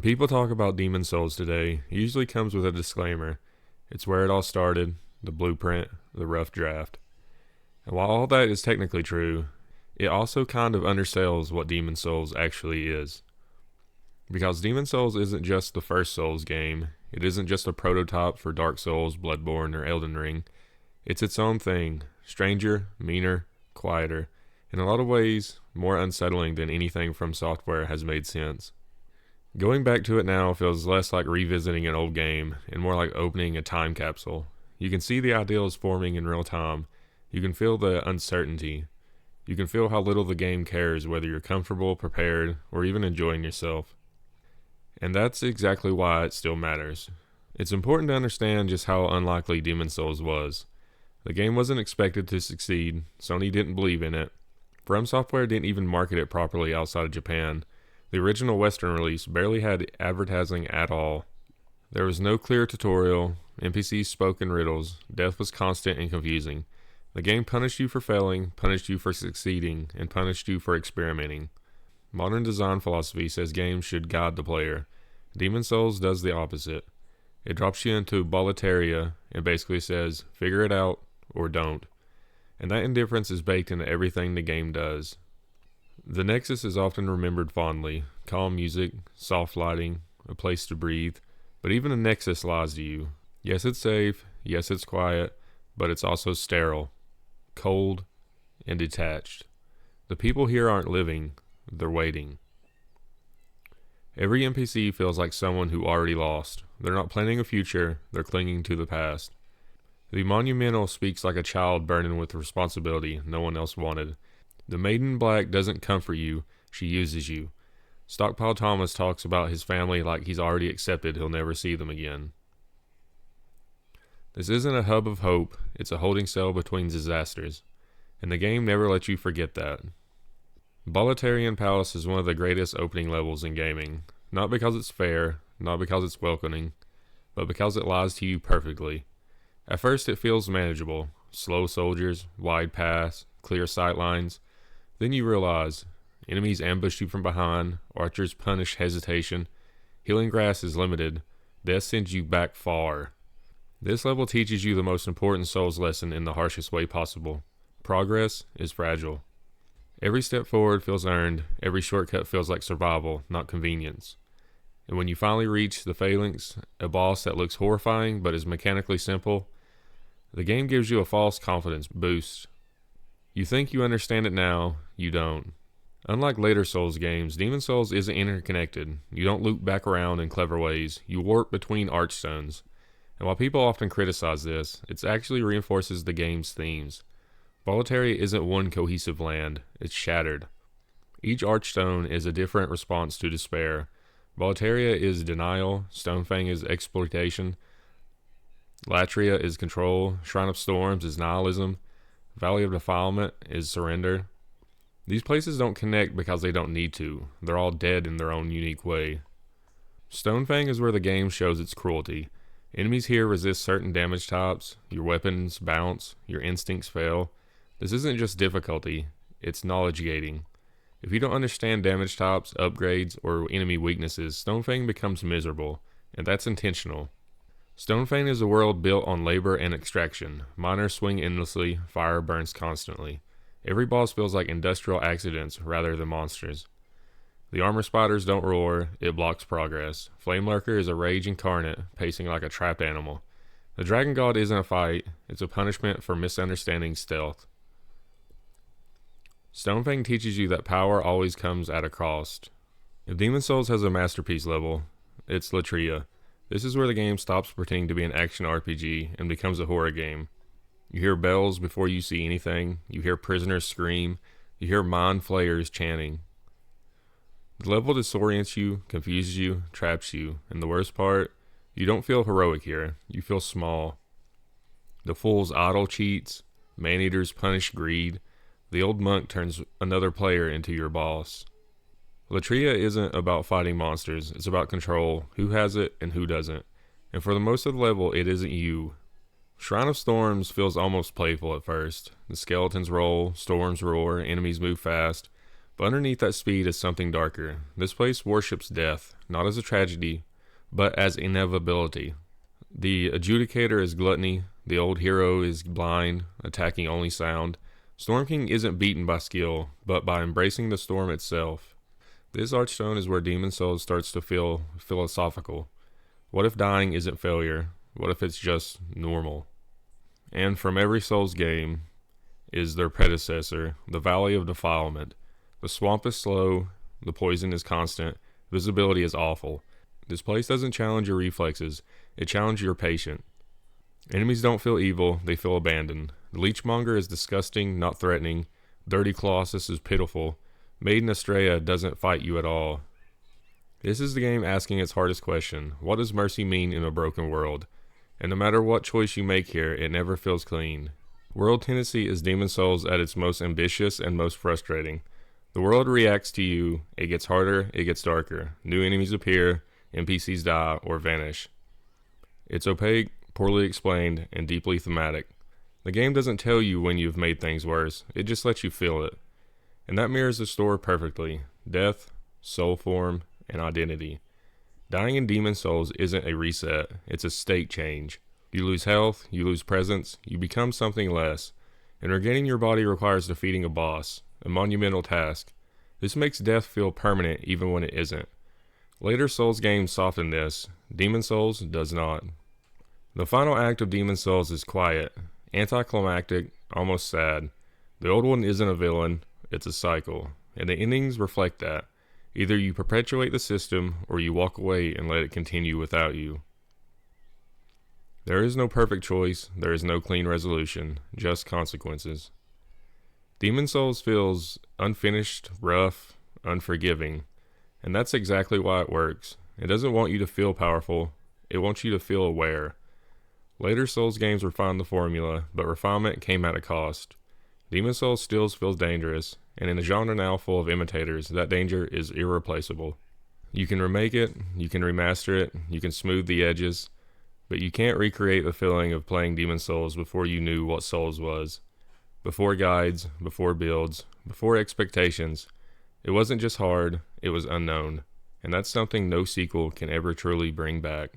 When people talk about Demon Souls today, it usually comes with a disclaimer. It's where it all started, the blueprint, the rough draft. And while all that is technically true, it also kind of undersells what Demon Souls actually is. Because Demon Souls isn't just the first Souls game, it isn't just a prototype for Dark Souls, Bloodborne, or Elden Ring. It's its own thing, stranger, meaner, quieter, in a lot of ways more unsettling than anything From Software has made since. Going back to it now feels less like revisiting an old game and more like opening a time capsule. You can see the ideals forming in real time. You can feel the uncertainty. You can feel how little the game cares whether you're comfortable, prepared, or even enjoying yourself. And that's exactly why it still matters. It's important to understand just how unlikely Demon Souls was. The game wasn't expected to succeed. Sony didn't believe in it. From Software didn't even market it properly outside of Japan. The original Western release barely had advertising at all. There was no clear tutorial, NPCs spoke in riddles, death was constant and confusing. The game punished you for failing, punished you for succeeding, and punished you for experimenting. Modern design philosophy says games should guide the player. Demon Souls does the opposite. It drops you into Boletaria and basically says, figure it out or don't. And that indifference is baked into everything the game does. The Nexus is often remembered fondly. Calm music, soft lighting, a place to breathe. But even the Nexus lies to you. Yes, it's safe. Yes, it's quiet. But it's also sterile, cold, and detached. The people here aren't living. They're waiting. Every NPC feels like someone who already lost. They're not planning a future. They're clinging to the past. The Monumental speaks like a child burdened with responsibility no one else wanted. The Maiden in Black doesn't comfort you, she uses you. Stockpile Thomas talks about his family like he's already accepted he'll never see them again. This isn't a hub of hope, it's a holding cell between disasters. And the game never lets you forget that. Boletarian Palace is one of the greatest opening levels in gaming. Not because it's fair, not because it's welcoming, but because it lies to you perfectly. At first it feels manageable. Slow soldiers, wide paths, clear sightlines. Then you realize, enemies ambush you from behind, archers punish hesitation, healing grass is limited, death sends you back far. This level teaches you the most important Souls lesson in the harshest way possible. Progress is fragile. Every step forward feels earned, every shortcut feels like survival, not convenience. And when you finally reach the Phalanx, a boss that looks horrifying but is mechanically simple, the game gives you a false confidence boost. You think you understand it now, you don't. Unlike later Souls games, Demon Souls isn't interconnected. You don't loop back around in clever ways. You warp between archstones. And while people often criticize this, it actually reinforces the game's themes. Boletaria isn't one cohesive land, it's shattered. Each archstone is a different response to despair. Boletaria is denial, Stonefang is exploitation, Latria is control, Shrine of Storms is nihilism, Valley of Defilement is surrender. These places don't connect because they don't need to. They're all dead in their own unique way. Stonefang is where the game shows its cruelty. Enemies here resist certain damage types, your weapons bounce, your instincts fail. This isn't just difficulty, it's knowledge gating. If you don't understand damage types, upgrades, or enemy weaknesses, Stonefang becomes miserable, and that's intentional. Stonefang is a world built on labor and extraction. Miners swing endlessly, fire burns constantly. Every boss feels like industrial accidents rather than monsters. The armor spiders don't roar, it blocks progress. Flame Lurker is a rage incarnate, pacing like a trapped animal. The Dragon God isn't a fight, it's a punishment for misunderstanding stealth. Stonefang teaches you that power always comes at a cost. If Demon Souls has a masterpiece level, it's Latria. This is where the game stops pretending to be an action RPG and becomes a horror game. You hear bells before you see anything, you hear prisoners scream, you hear mind flayers chanting. The level disorients you, confuses you, traps you, and the worst part, you don't feel heroic here, you feel small. The fool's idle cheats, man-eaters punish greed, the old monk turns another player into your boss. Latria isn't about fighting monsters, it's about control, who has it and who doesn't. And for the most of the level, it isn't you. Shrine of Storms feels almost playful at first. The skeletons roll, storms roar, enemies move fast, But underneath that speed is something darker. This place worships death, not as a tragedy, but as inevitability. The adjudicator is gluttony, the old hero is blind, attacking only sound. Storm King isn't beaten by skill, but by embracing the storm itself. This archstone is where Demon Souls starts to feel philosophical. What if dying isn't failure? What if it's just normal? And from every Souls game is their predecessor, the Valley of Defilement. The swamp is slow, the poison is constant, visibility is awful. This place doesn't challenge your reflexes, it challenges your patience. Enemies don't feel evil, they feel abandoned. The Leechmonger is disgusting, not threatening. Dirty Colossus is pitiful. Maiden Estrella doesn't fight you at all. This is the game asking its hardest question. What does mercy mean in a broken world? And no matter what choice you make here, it never feels clean. World tendency is Demon Souls at its most ambitious and most frustrating. The world reacts to you, it gets harder, it gets darker. New enemies appear, NPCs die or vanish. It's opaque, poorly explained, and deeply thematic. The game doesn't tell you when you've made things worse, it just lets you feel it. And that mirrors the story perfectly. Death, soul form, and identity. Dying in Demon Souls isn't a reset, it's a state change. You lose health, you lose presence, you become something less. And regaining your body requires defeating a boss, a monumental task. This makes death feel permanent even when it isn't. Later Souls games soften this, Demon Souls does not. The final act of Demon Souls is quiet, anticlimactic, almost sad. The old one isn't a villain, it's a cycle, and the endings reflect that. Either you perpetuate the system, or you walk away and let it continue without you. There is no perfect choice, there is no clean resolution, just consequences. Demon Souls feels unfinished, rough, unforgiving, and that's exactly why it works. It doesn't want you to feel powerful, it wants you to feel aware. Later Souls games refined the formula, but refinement came at a cost. Demon Souls still feels dangerous, and in a genre now full of imitators, that danger is irreplaceable. You can remake it, you can remaster it, you can smooth the edges, but you can't recreate the feeling of playing Demon Souls before you knew what Souls was. Before guides, before builds, before expectations. It wasn't just hard, it was unknown, and that's something no sequel can ever truly bring back.